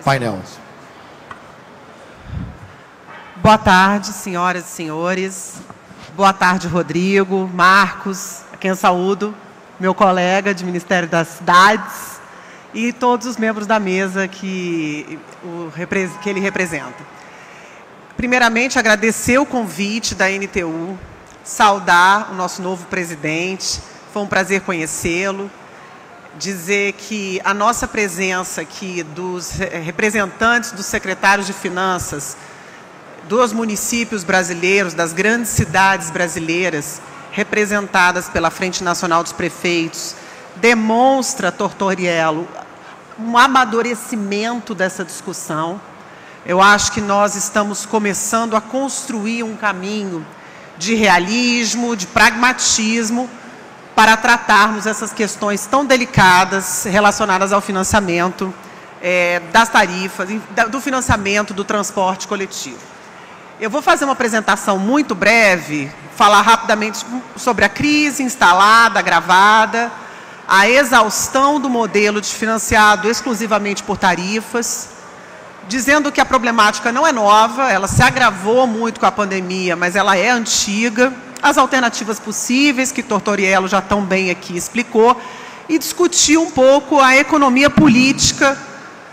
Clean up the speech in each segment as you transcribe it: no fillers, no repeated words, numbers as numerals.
painel. Boa tarde, senhoras e senhores. Boa tarde, Rodrigo, Marcos, a quem eu saúdo, meu colega de Ministério das Cidades e todos os membros da mesa que ele representa. Primeiramente, agradecer o convite da NTU, saudar o nosso novo presidente, foi um prazer conhecê-lo, dizer que a nossa presença aqui dos representantes dos secretários de Finanças dos municípios brasileiros, das grandes cidades brasileiras, representadas pela Frente Nacional dos Prefeitos, demonstra, Tortoriello, um amadurecimento dessa discussão. Eu acho que nós estamos começando a construir um caminho de realismo, de pragmatismo, para tratarmos essas questões tão delicadas relacionadas ao financiamento das tarifas, do financiamento do transporte coletivo. Eu vou fazer uma apresentação muito breve, falar rapidamente sobre a crise instalada, agravada, a exaustão do modelo de financiado exclusivamente por tarifas, dizendo que a problemática não é nova, ela se agravou muito com a pandemia, mas ela é antiga, as alternativas possíveis, que Tortoriello já tão bem aqui explicou, e discutir um pouco a economia política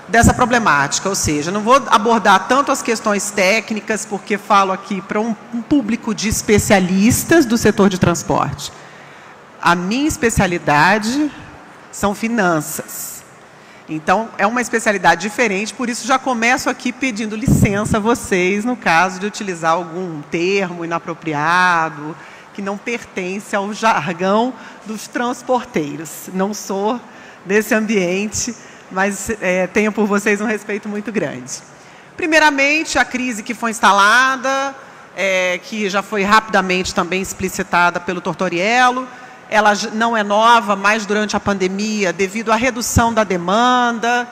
dessa problemática, ou seja, não vou abordar tanto as questões técnicas, porque falo aqui para um público de especialistas do setor de transporte. A minha especialidade são finanças. Então, é uma especialidade diferente, por isso já começo aqui pedindo licença a vocês, no caso de utilizar algum termo inapropriado, que não pertence ao jargão dos transporteiros. Não sou desse ambiente, mas tenho por vocês um respeito muito grande. Primeiramente, a crise que foi instalada, que já foi rapidamente também explicitada pelo Tortoriello, ela não é nova, mas durante a pandemia, devido à redução da demanda,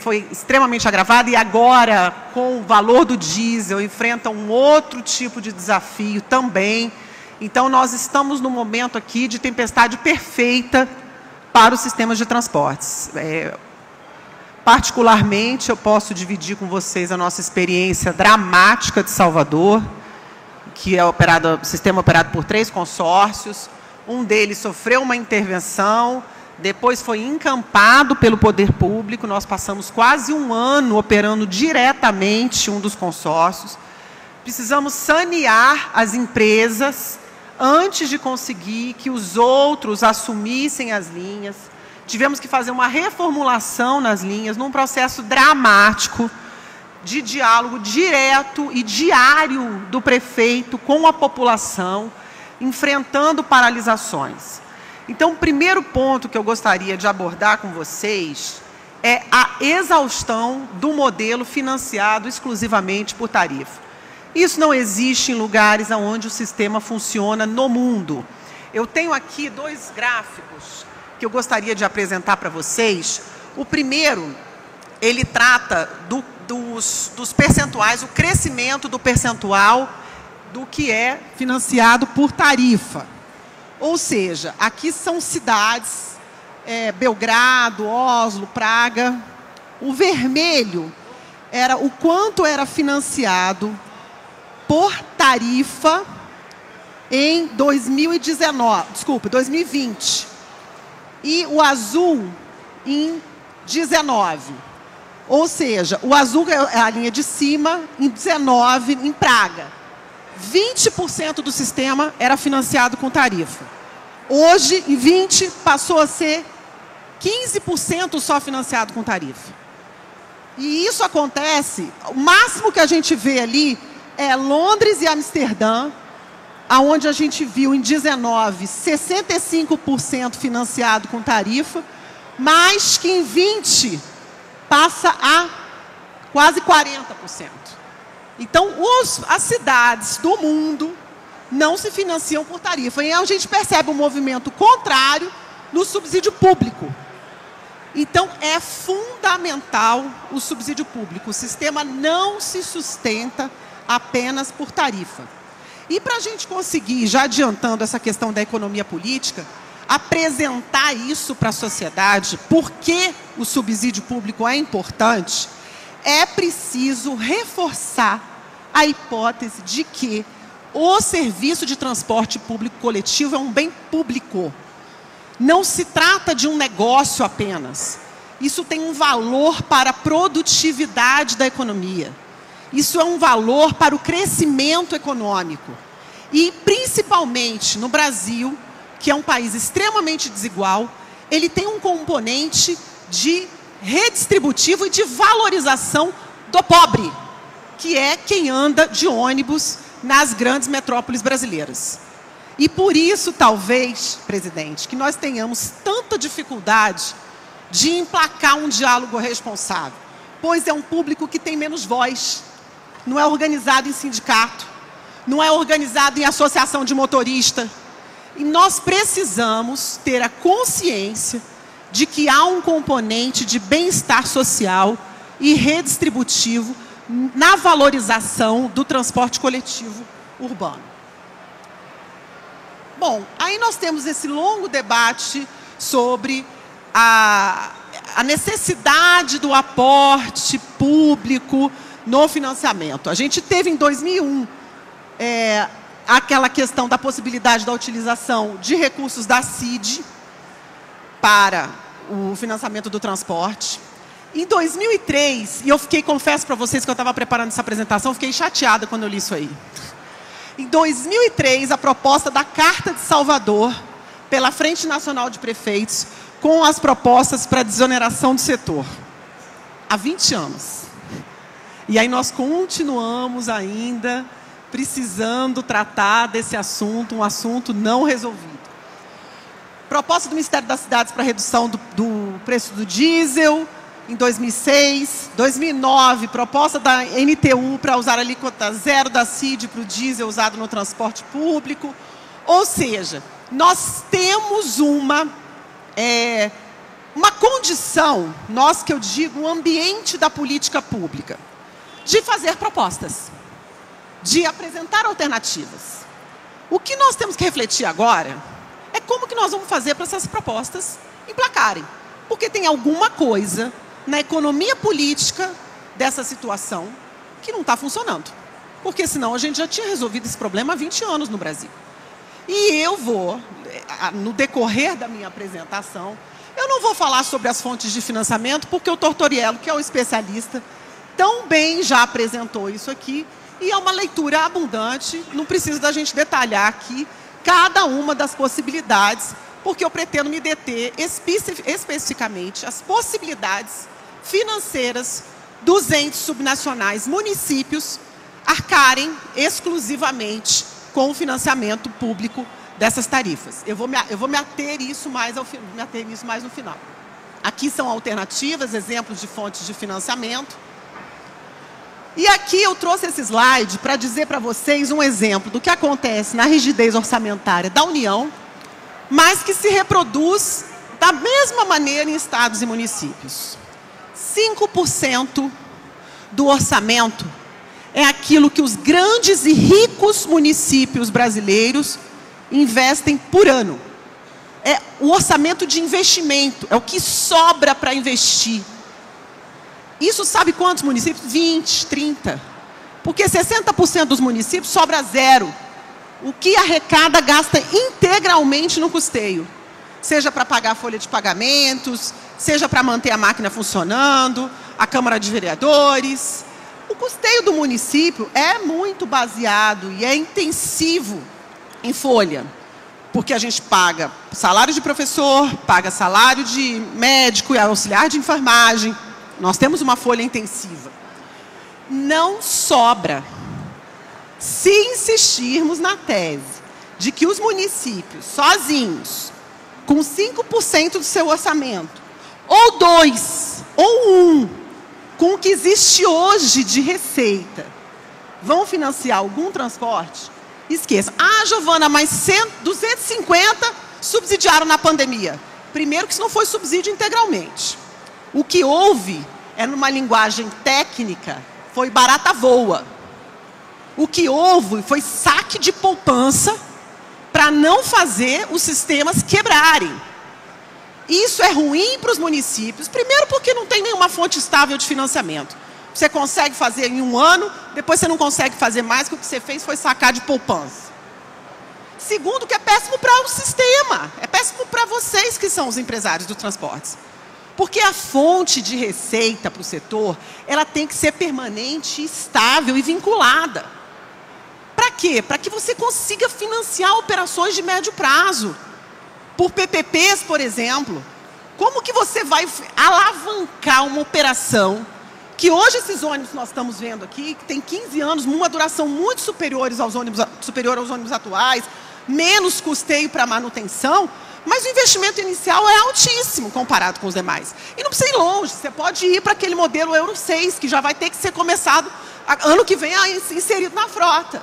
foi extremamente agravada e agora, com o valor do diesel, enfrenta um outro tipo de desafio também. Então, nós estamos num momento aqui de tempestade perfeita para os sistemas de transportes. Particularmente, eu posso dividir com vocês a nossa experiência dramática de Salvador, que é o sistema operado por 3 consórcios. Um deles sofreu uma intervenção, depois foi encampado pelo poder público. Nós passamos quase um ano operando diretamente um dos consórcios. Precisamos sanear as empresas antes de conseguir que os outros assumissem as linhas. Tivemos que fazer uma reformulação nas linhas, num processo dramático de diálogo direto e diário do prefeito com a população, enfrentando paralisações. Então, o primeiro ponto que eu gostaria de abordar com vocês é a exaustão do modelo financiado exclusivamente por tarifa. Isso não existe em lugares onde o sistema funciona no mundo. Eu tenho aqui 2 gráficos que eu gostaria de apresentar para vocês. O primeiro, ele trata dos percentuais, o crescimento do percentual do que é financiado por tarifa. Ou seja, aqui são cidades, Belgrado, Oslo, Praga. O vermelho era o quanto era financiado por tarifa em 2020. E o azul em 19. Ou seja, o azul é a linha de cima, em 19, em Praga. 20% do sistema era financiado com tarifa. Hoje, em 20, passou a ser 15% só financiado com tarifa. E isso acontece, o máximo que a gente vê ali é Londres e Amsterdã, onde a gente viu em 19, 65% financiado com tarifa, mas que em 20 passa a quase 40%. Então, as cidades do mundo não se financiam por tarifa. E a gente percebe um movimento contrário no subsídio público. Então, é fundamental o subsídio público. O sistema não se sustenta apenas por tarifa. E para a gente conseguir, já adiantando essa questão da economia política, apresentar isso para a sociedade, por que o subsídio público é importante, é preciso reforçar a hipótese de que o serviço de transporte público coletivo é um bem público. Não se trata de um negócio apenas. Isso tem um valor para a produtividade da economia. Isso é um valor para o crescimento econômico. E, principalmente, no Brasil, que é um país extremamente desigual, ele tem um componente de redistributivo e de valorização do pobre, que é quem anda de ônibus nas grandes metrópoles brasileiras. E por isso, talvez, presidente, que nós tenhamos tanta dificuldade de emplacar um diálogo responsável, pois é um público que tem menos voz, não é organizado em sindicato, não é organizado em associação de motorista. E nós precisamos ter a consciência de que há um componente de bem-estar social e redistributivo na valorização do transporte coletivo urbano. Bom, aí nós temos esse longo debate sobre a necessidade do aporte público no financiamento. A gente teve em 2001 aquela questão da possibilidade da utilização de recursos da CID para o financiamento do transporte. Em 2003, e eu confesso para vocês que eu estava preparando essa apresentação, fiquei chateada quando eu li isso aí. Em 2003, a proposta da Carta de Salvador, pela Frente Nacional de Prefeitos, com as propostas para desoneração do setor. Há 20 anos. E aí nós continuamos ainda precisando tratar desse assunto, um assunto não resolvido. Proposta do Ministério das Cidades para redução do preço do diesel, em 2006. 2009, proposta da NTU para usar a alíquota zero da CID para o diesel usado no transporte público. Ou seja, nós temos uma condição, nós que eu digo, um ambiente da política pública, de fazer propostas, de apresentar alternativas. O que nós temos que refletir agora é como que nós vamos fazer para essas propostas emplacarem. Porque tem alguma coisa na economia política dessa situação que não está funcionando. Porque senão a gente já tinha resolvido esse problema há 20 anos no Brasil. E eu vou, no decorrer da minha apresentação, eu não vou falar sobre as fontes de financiamento, porque o Tortoriello, que é o especialista, tão bem já apresentou isso aqui, e é uma leitura abundante, não precisa da gente detalhar aqui cada uma das possibilidades, porque eu pretendo me deter especificamente as possibilidades financeiras dos entes subnacionais municípios arcarem exclusivamente com o financiamento público dessas tarifas. Eu vou me ater isso mais no final. Aqui são alternativas, exemplos de fontes de financiamento. E aqui eu trouxe esse slide para dizer para vocês um exemplo do que acontece na rigidez orçamentária da União, mas que se reproduz da mesma maneira em estados e municípios. 5% do orçamento é aquilo que os grandes e ricos municípios brasileiros investem por ano. É o orçamento de investimento, é o que sobra para investir. Isso sabe quantos municípios? 20, 30. Porque 60% dos municípios sobra zero. O que arrecada gasta integralmente no custeio. Seja para pagar a folha de pagamentos, seja para manter a máquina funcionando, a Câmara de Vereadores. O custeio do município é muito baseado e é intensivo em folha. Porque a gente paga salário de professor, paga salário de médico e auxiliar de enfermagem. Nós temos uma folha intensiva. Não sobra. Se insistirmos na tese de que os municípios, sozinhos, com 5% do seu orçamento, ou 2%, ou 1%, com o que existe hoje de receita, vão financiar algum transporte, esqueça. Ah, Giovana, mas 250 subsidiaram na pandemia. Primeiro que isso não foi subsídio integralmente. O que houve, numa linguagem técnica, foi barata voa. O que houve foi saque de poupança para não fazer os sistemas quebrarem. Isso é ruim para os municípios, primeiro porque não tem nenhuma fonte estável de financiamento. você consegue fazer em um ano, depois você não consegue fazer mais, porque o que você fez foi sacar de poupança. Segundo, que é péssimo para o sistema, é péssimo para vocês que são os empresários do transporte. Porque a fonte de receita para o setor, ela tem que ser permanente, estável e vinculada. Para quê? Para que você consiga financiar operações de médio prazo. Por PPPs, por exemplo. Como que você vai alavancar uma operação que hoje esses ônibus que nós estamos vendo aqui, que tem 15 anos, uma duração muito superior aos ônibus atuais, menos custeio para manutenção, mas o investimento inicial é altíssimo comparado com os demais. E não precisa ir longe, você pode ir para aquele modelo Euro 6, que já vai ter que ser começado ano que vem a inserido na frota.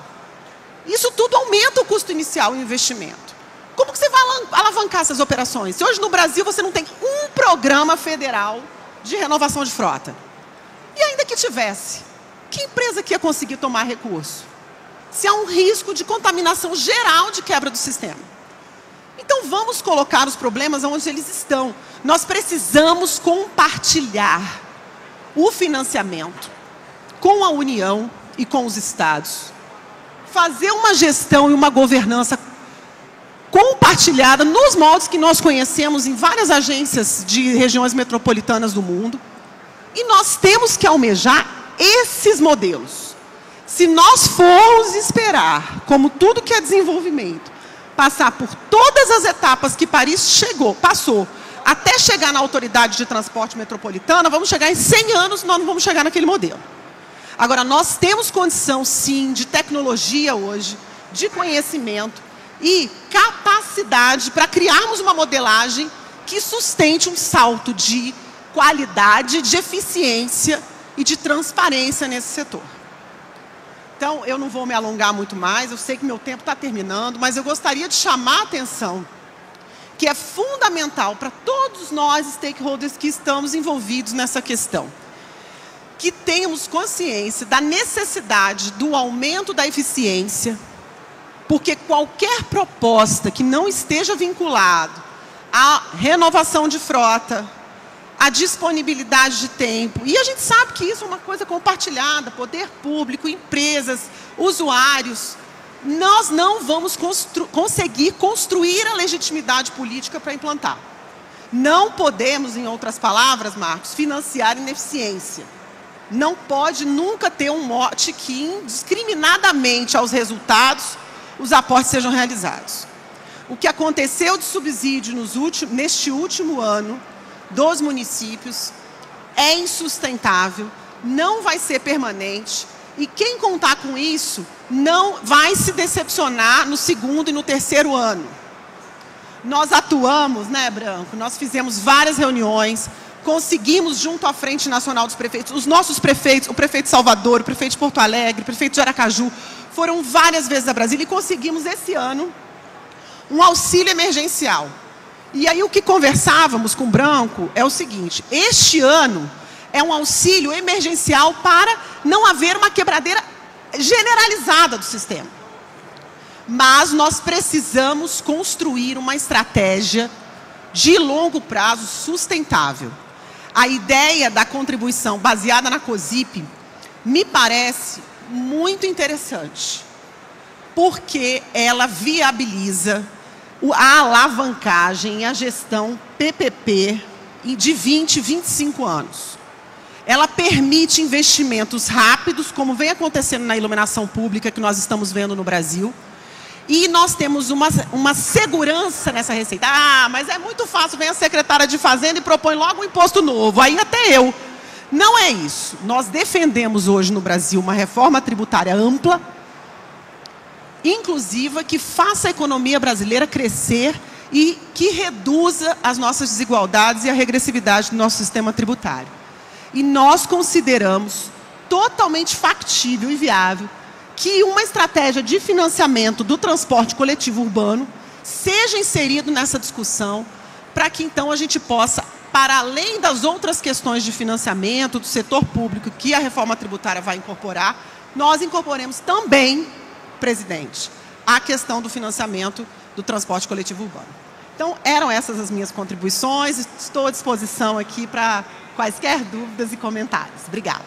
Isso tudo aumenta o custo inicial e o investimento. Como que você vai alavancar essas operações? Se hoje no Brasil você não tem um programa federal de renovação de frota, e ainda que tivesse, que empresa que ia conseguir tomar recurso? Se há um risco de contaminação geral de quebra do sistema. Então vamos colocar os problemas onde eles estão. Nós precisamos compartilhar o financiamento com a União e com os estados. Fazer uma gestão e uma governança compartilhada nos moldes que nós conhecemos em várias agências de regiões metropolitanas do mundo. E nós temos que almejar esses modelos. Se nós formos esperar, como tudo que é desenvolvimento, passar por todas as etapas que Paris passou, até chegar na autoridade de transporte metropolitana, vamos chegar em 100 anos, nós não vamos chegar naquele modelo. Agora, nós temos condição, sim, de tecnologia hoje, de conhecimento e capacidade para criarmos uma modelagem que sustente um salto de qualidade, de eficiência e de transparência nesse setor. Então, eu não vou me alongar muito mais, eu sei que meu tempo está terminando, mas eu gostaria de chamar a atenção que é fundamental para todos nós, stakeholders, que estamos envolvidos nessa questão. Que tenhamos consciência da necessidade do aumento da eficiência, porque qualquer proposta que não esteja vinculada à renovação de frota, a disponibilidade de tempo. E a gente sabe que isso é uma coisa compartilhada, poder público, empresas, usuários. Nós não vamos conseguir construir a legitimidade política para implantar. Não podemos, em outras palavras, Marcos, financiar ineficiência. Não pode nunca ter um mote que, indiscriminadamente aos resultados, os aportes sejam realizados. O que aconteceu de subsídio neste último ano, dos municípios, é insustentável, não vai ser permanente, e quem contar com isso não vai se decepcionar no segundo e no terceiro ano. Nós atuamos, né, Branco? Nós fizemos várias reuniões, conseguimos, junto à Frente Nacional dos Prefeitos, os nossos prefeitos, o prefeito de Salvador, o prefeito de Porto Alegre, o prefeito de Aracaju, foram várias vezes a Brasília e conseguimos esse ano um auxílio emergencial. E aí o que conversávamos com o Branco é o seguinte: este ano é um auxílio emergencial para não haver uma quebradeira generalizada do sistema. Mas nós precisamos construir uma estratégia de longo prazo sustentável. A ideia da contribuição baseada na COSIP me parece muito interessante, porque ela viabiliza a alavancagem e a gestão PPP de 20, 25 anos. Ela permite investimentos rápidos, como vem acontecendo na iluminação pública que nós estamos vendo no Brasil, e nós temos uma segurança nessa receita. Ah, mas é muito fácil, vem a secretária de Fazenda e propõe logo um imposto novo, aí até eu. Não é isso. Nós defendemos hoje no Brasil uma reforma tributária ampla, inclusiva, que faça a economia brasileira crescer e que reduza as nossas desigualdades e a regressividade do nosso sistema tributário. E nós consideramos totalmente factível e viável que uma estratégia de financiamento do transporte coletivo urbano seja inserido nessa discussão, para que então a gente possa, para além das outras questões de financiamento do setor público que a reforma tributária vai incorporar, nós incorporemos também, presidente, a questão do financiamento do transporte coletivo urbano. Então, eram essas as minhas contribuições. Estou à disposição aqui para quaisquer dúvidas e comentários. Obrigada.